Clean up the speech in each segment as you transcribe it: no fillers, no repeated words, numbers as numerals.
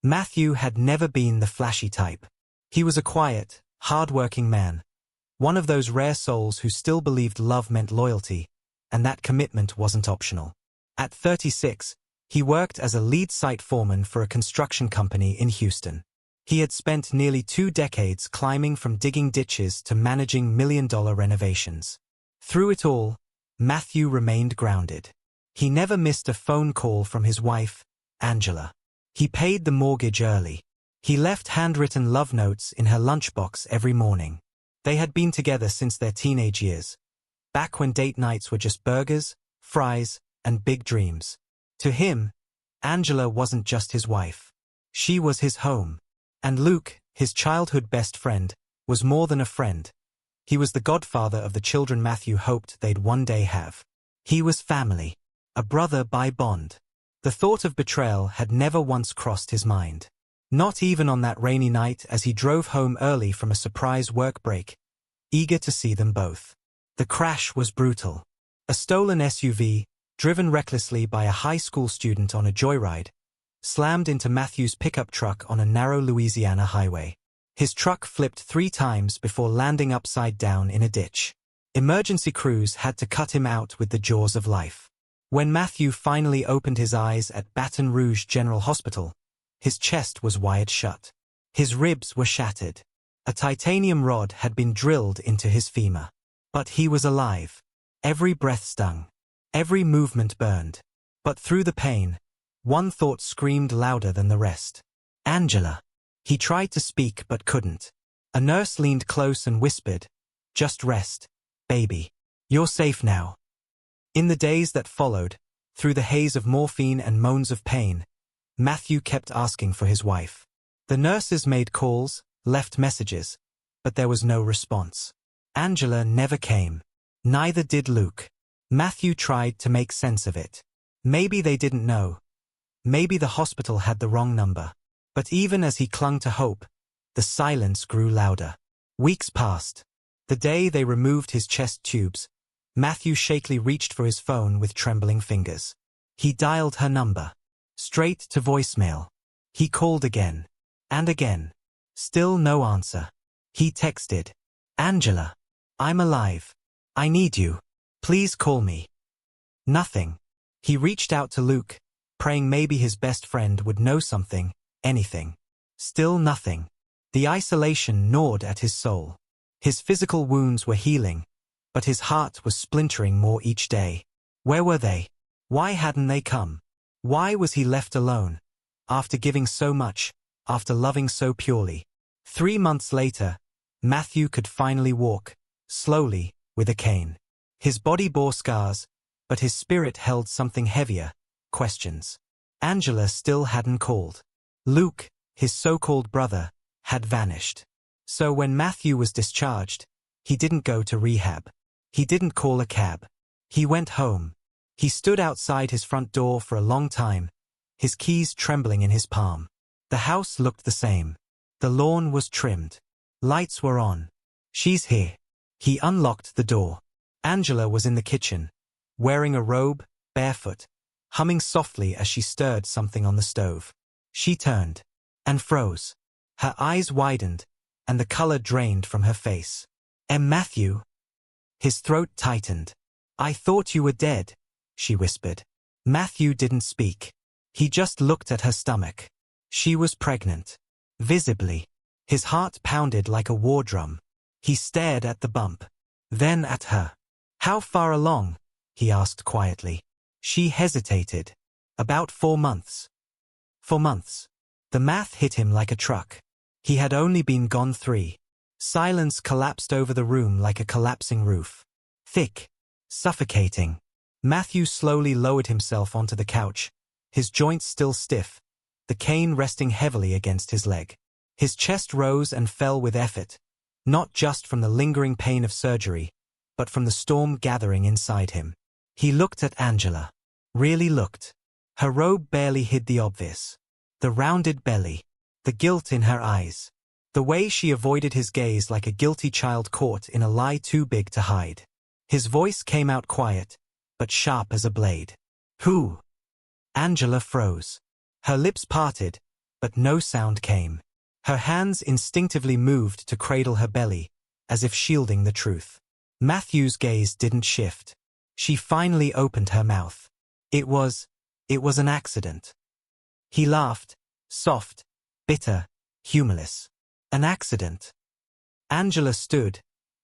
Matthew had never been the flashy type. He was a quiet, hard-working man, one of those rare souls who still believed love meant loyalty, and that commitment wasn't optional. At 36, he worked as a lead site foreman for a construction company in Houston. He had spent nearly 2 decades climbing from digging ditches to managing million-dollar renovations. Through it all, Matthew remained grounded. He never missed a phone call from his wife, Angela. He paid the mortgage early. He left handwritten love notes in her lunchbox every morning. They had been together since their teenage years, back when date nights were just burgers, fries, and big dreams. To him, Angela wasn't just his wife. She was his home. And Luke, his childhood best friend, was more than a friend. He was the godfather of the children Matthew hoped they'd one day have. He was family, a brother by bond. The thought of betrayal had never once crossed his mind. Not even on that rainy night as he drove home early from a surprise work break, eager to see them both. The crash was brutal. A stolen SUV, driven recklessly by a high school student on a joyride, slammed into Matthew's pickup truck on a narrow Louisiana highway. His truck flipped 3 times before landing upside down in a ditch. Emergency crews had to cut him out with the jaws of life. When Matthew finally opened his eyes at Baton Rouge General Hospital, his chest was wired shut. His ribs were shattered. A titanium rod had been drilled into his femur. But he was alive. Every breath stung. Every movement burned. But through the pain, one thought screamed louder than the rest. Angela. He tried to speak but couldn't. A nurse leaned close and whispered, "Just rest, baby. You're safe now." In the days that followed, through the haze of morphine and moans of pain, Matthew kept asking for his wife. The nurses made calls, left messages, but there was no response. Angela never came. Neither did Luke. Matthew tried to make sense of it. Maybe they didn't know. Maybe the hospital had the wrong number. But even as he clung to hope, the silence grew louder. Weeks passed. The day they removed his chest tubes, Matthew shakily reached for his phone with trembling fingers. He dialed her number. Straight to voicemail. He called again. And again. Still no answer. He texted, "Angela, I'm alive. I need you. Please call me." Nothing. He reached out to Luke, praying maybe his best friend would know something, anything. Still nothing. The isolation gnawed at his soul. His physical wounds were healing, but his heart was splintering more each day. Where were they? Why hadn't they come? Why was he left alone? After giving so much, after loving so purely. 3 months later, Matthew could finally walk, slowly, with a cane. His body bore scars, but his spirit held something heavier, questions. Angela still hadn't called. Luke, his so-called brother, had vanished. So when Matthew was discharged, he didn't go to rehab. He didn't call a cab. He went home. He stood outside his front door for a long time, his keys trembling in his palm. The house looked the same. The lawn was trimmed. Lights were on. "She's here." He unlocked the door. Angela was in the kitchen, wearing a robe, barefoot, humming softly as she stirred something on the stove. She turned and froze. Her eyes widened, and the color drained from her face. Matthew." His throat tightened. "I thought you were dead," she whispered. Matthew didn't speak. He just looked at her stomach. She was pregnant. Visibly. His heart pounded like a war drum. He stared at the bump. Then at her. "How far along?" he asked quietly. She hesitated. "About 4 months." 4 months. The math hit him like a truck. He had only been gone 3. Silence collapsed over the room like a collapsing roof. Thick. Suffocating. Matthew slowly lowered himself onto the couch, his joints still stiff, the cane resting heavily against his leg. His chest rose and fell with effort, not just from the lingering pain of surgery, but from the storm gathering inside him. He looked at Angela. Really looked. Her robe barely hid the obvious. The rounded belly. The guilt in her eyes. The way she avoided his gaze like a guilty child caught in a lie too big to hide. His voice came out quiet, but sharp as a blade. "Who?" Angela froze. Her lips parted, but no sound came. Her hands instinctively moved to cradle her belly, as if shielding the truth. Matthew's gaze didn't shift. She finally opened her mouth. It was an accident. He laughed, soft, bitter, humorless. An accident. Angela stood,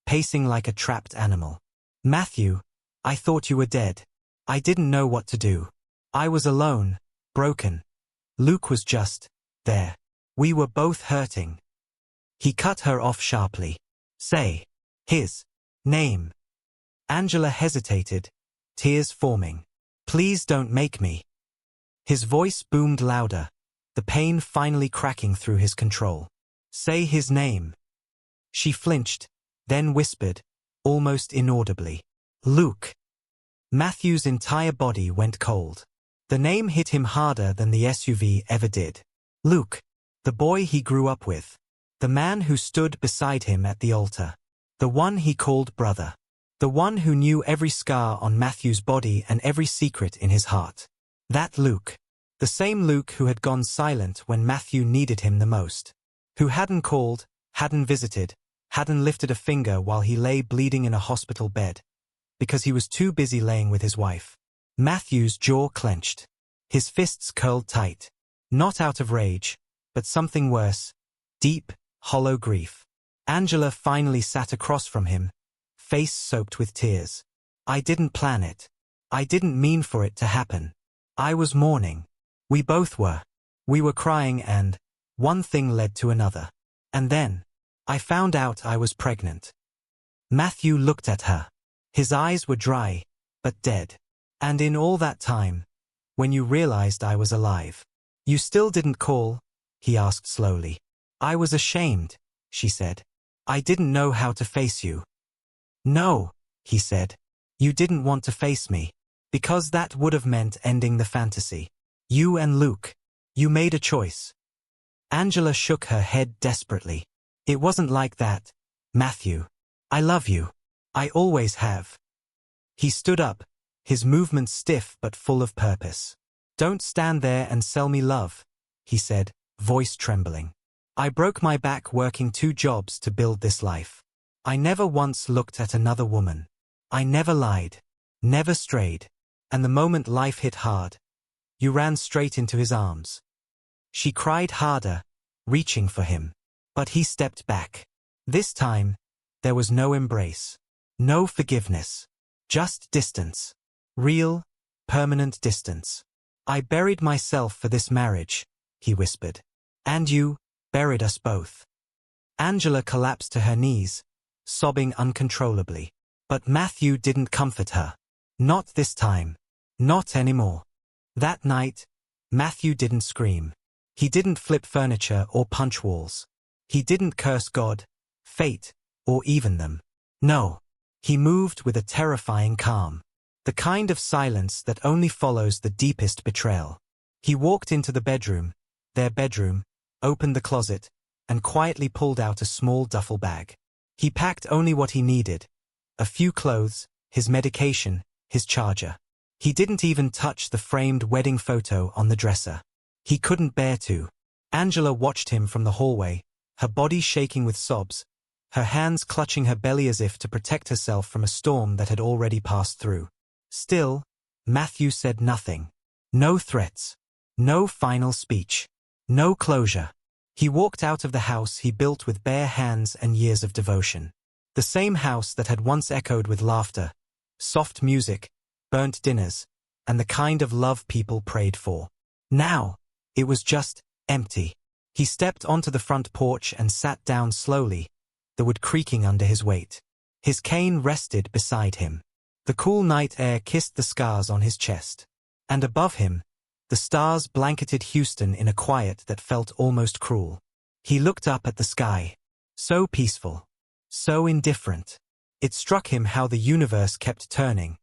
pacing like a trapped animal. Matthew, I thought you were dead. I didn't know what to do. I was alone, broken. Luke was just there. We were both hurting. He cut her off sharply. Say his name. Angela hesitated, tears forming. Please don't make me. His voice boomed louder, the pain finally cracking through his control. Say his name. She flinched, then whispered, almost inaudibly. Luke. Matthew's entire body went cold. The name hit him harder than the SUV ever did. Luke. The boy he grew up with. The man who stood beside him at the altar. The one he called brother. The one who knew every scar on Matthew's body and every secret in his heart. That Luke. The same Luke who had gone silent when Matthew needed him the most. Who hadn't called, hadn't visited, hadn't lifted a finger while he lay bleeding in a hospital bed, because he was too busy laying with his wife. Matthew's jaw clenched. His fists curled tight. Not out of rage, but something worse. Deep, hollow grief. Angela finally sat across from him, face soaked with tears. I didn't plan it. I didn't mean for it to happen. I was mourning. We both were. We were crying and one thing led to another. And then I found out I was pregnant. Matthew looked at her. His eyes were dry, but dead. And in all that time, when you realized I was alive, you still didn't call? He asked slowly. I was ashamed, she said. I didn't know how to face you. No, he said. You didn't want to face me, because that would have meant ending the fantasy. You and Luke. You made a choice. Angela shook her head desperately. It wasn't like that, Matthew. I love you. I always have. He stood up, his movements stiff but full of purpose. Don't stand there and sell me love, he said, voice trembling. I broke my back working 2 jobs to build this life. I never once looked at another woman. I never lied, never strayed. And the moment life hit hard, you ran straight into his arms. She cried harder, reaching for him. But he stepped back. This time, there was no embrace. No forgiveness. Just distance. Real, permanent distance. I buried myself for this marriage, he whispered. And you buried us both. Angela collapsed to her knees, sobbing uncontrollably. But Matthew didn't comfort her. Not this time. Not anymore. That night, Matthew didn't scream. He didn't flip furniture or punch walls. He didn't curse God, fate, or even them. No. He moved with a terrifying calm. The kind of silence that only follows the deepest betrayal. He walked into the bedroom, their bedroom, opened the closet, and quietly pulled out a small duffel bag. He packed only what he needed. A few clothes, his medication, his charger. He didn't even touch the framed wedding photo on the dresser. He couldn't bear to. Angela watched him from the hallway, her body shaking with sobs, her hands clutching her belly as if to protect herself from a storm that had already passed through. Still, Matthew said nothing. No threats. No final speech. No closure. He walked out of the house he built with bare hands and years of devotion. The same house that had once echoed with laughter, soft music, burnt dinners, and the kind of love people prayed for. Now, it was just empty. He stepped onto the front porch and sat down slowly, the wood creaking under his weight. His cane rested beside him. The cool night air kissed the scars on his chest. And above him, the stars blanketed Houston in a quiet that felt almost cruel. He looked up at the sky. So peaceful. So indifferent. It struck him how the universe kept turning,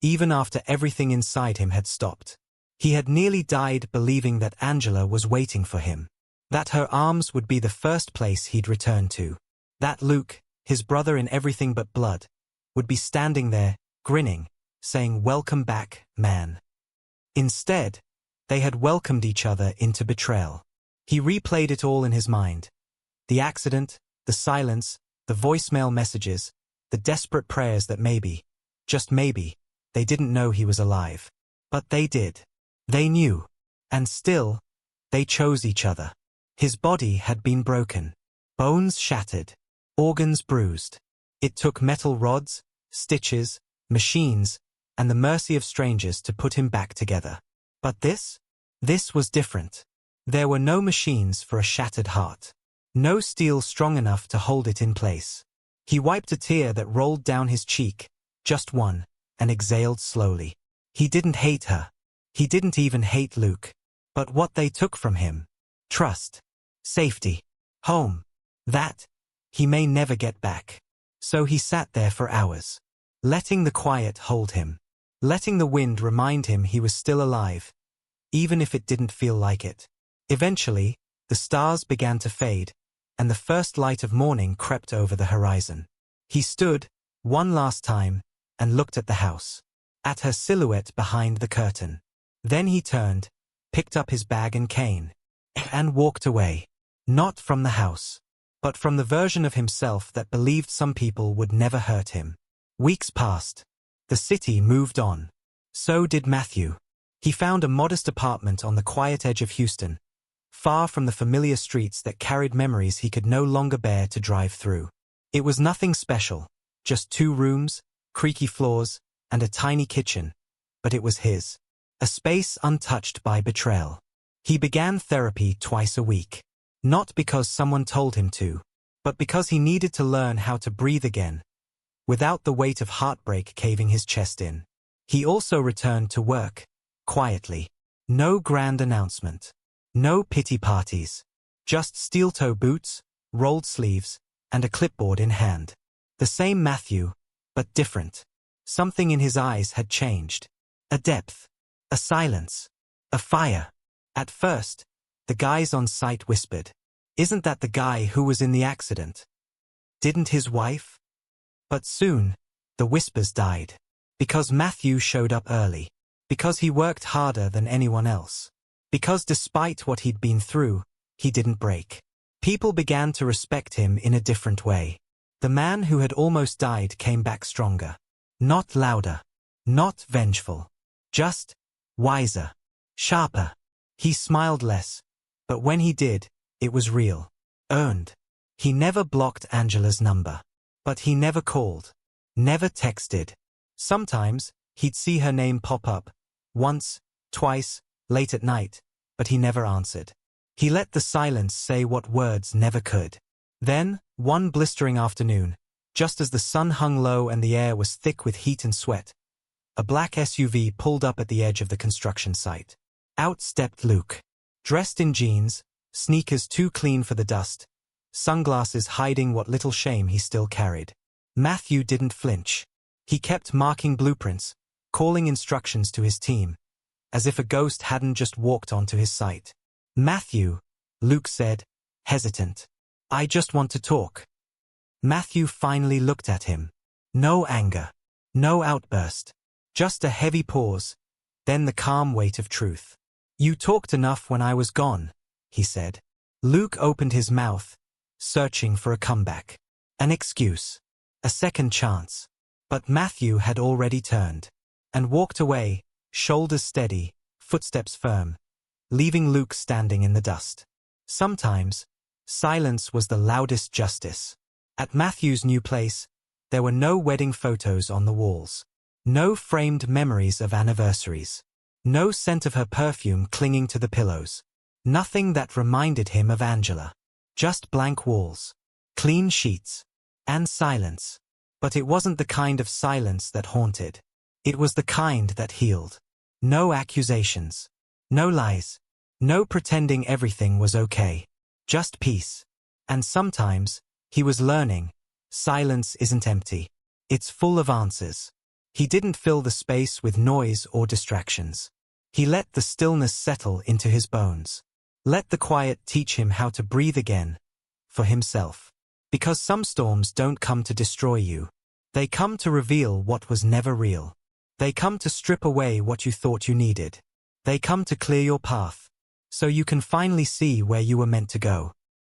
even after everything inside him had stopped. He had nearly died believing that Angela was waiting for him. That her arms would be the first place he'd return to. That Luke, his brother in everything but blood, would be standing there, grinning, saying, "Welcome back, man." Instead, they had welcomed each other into betrayal. He replayed it all in his mind. The accident, the silence, the voicemail messages, the desperate prayers that maybe, just maybe, they didn't know he was alive. But they did. They knew. And still, they chose each other. His body had been broken. Bones shattered. Organs bruised. It took metal rods, stitches, machines, and the mercy of strangers to put him back together. But this was different. There were no machines for a shattered heart. No steel strong enough to hold it in place. He wiped a tear that rolled down his cheek, just one, and exhaled slowly. He didn't hate her. He didn't even hate Luke. But what they took from him, trust, safety, home, that, he may never get back. So he sat there for hours, letting the quiet hold him, letting the wind remind him he was still alive, even if it didn't feel like it. Eventually, the stars began to fade, and the first light of morning crept over the horizon. He stood, one last time, and looked at the house, at her silhouette behind the curtain. Then he turned, picked up his bag and cane, and walked away. Not from the house, but from the version of himself that believed some people would never hurt him. Weeks passed. The city moved on. So did Matthew. He found a modest apartment on the quiet edge of Houston, far from the familiar streets that carried memories he could no longer bear to drive through. It was nothing special, just 2 rooms, creaky floors, and a tiny kitchen, but it was his. A space untouched by betrayal. He began therapy twice a week. Not because someone told him to, but because he needed to learn how to breathe again, without the weight of heartbreak caving his chest in. He also returned to work, quietly. No grand announcement. No pity parties. Just steel-toe boots, rolled sleeves, and a clipboard in hand. The same Matthew, but different. Something in his eyes had changed. A depth. A silence. A fire. At first, the guys on site whispered, "Isn't that the guy who was in the accident? Didn't his wife?" But soon, the whispers died. Because Matthew showed up early. Because he worked harder than anyone else. Because despite what he'd been through, he didn't break. People began to respect him in a different way. The man who had almost died came back stronger. Not louder. Not vengeful. Just wiser. Sharper. He smiled less. But when he did, it was real. Earned. He never blocked Angela's number. But he never called. Never texted. Sometimes, he'd see her name pop up. Once, twice, late at night, but he never answered. He let the silence say what words never could. Then, one blistering afternoon, just as the sun hung low and the air was thick with heat and sweat, a black SUV pulled up at the edge of the construction site. Out stepped Luke. Dressed in jeans, sneakers too clean for the dust, sunglasses hiding what little shame he still carried. Matthew didn't flinch. He kept marking blueprints, calling instructions to his team, as if a ghost hadn't just walked onto his site. "Matthew," Luke said, hesitant. "I just want to talk." Matthew finally looked at him. No anger. No outburst. Just a heavy pause, then the calm weight of truth. "You talked enough when I was gone," he said. Luke opened his mouth, searching for a comeback. An excuse. A second chance. But Matthew had already turned. And walked away, shoulders steady, footsteps firm, leaving Luke standing in the dust. Sometimes, silence was the loudest justice. At Matthew's new place, there were no wedding photos on the walls. No framed memories of anniversaries. No scent of her perfume clinging to the pillows. Nothing that reminded him of Angela. Just blank walls, clean sheets, and silence. But it wasn't the kind of silence that haunted. It was the kind that healed. No accusations. No lies. No pretending everything was okay. Just peace. And sometimes, he was learning, silence isn't empty. It's full of answers. He didn't fill the space with noise or distractions. He let the stillness settle into his bones. Let the quiet teach him how to breathe again, for himself. Because some storms don't come to destroy you. They come to reveal what was never real. They come to strip away what you thought you needed. They come to clear your path, So you can finally see where you were meant to go.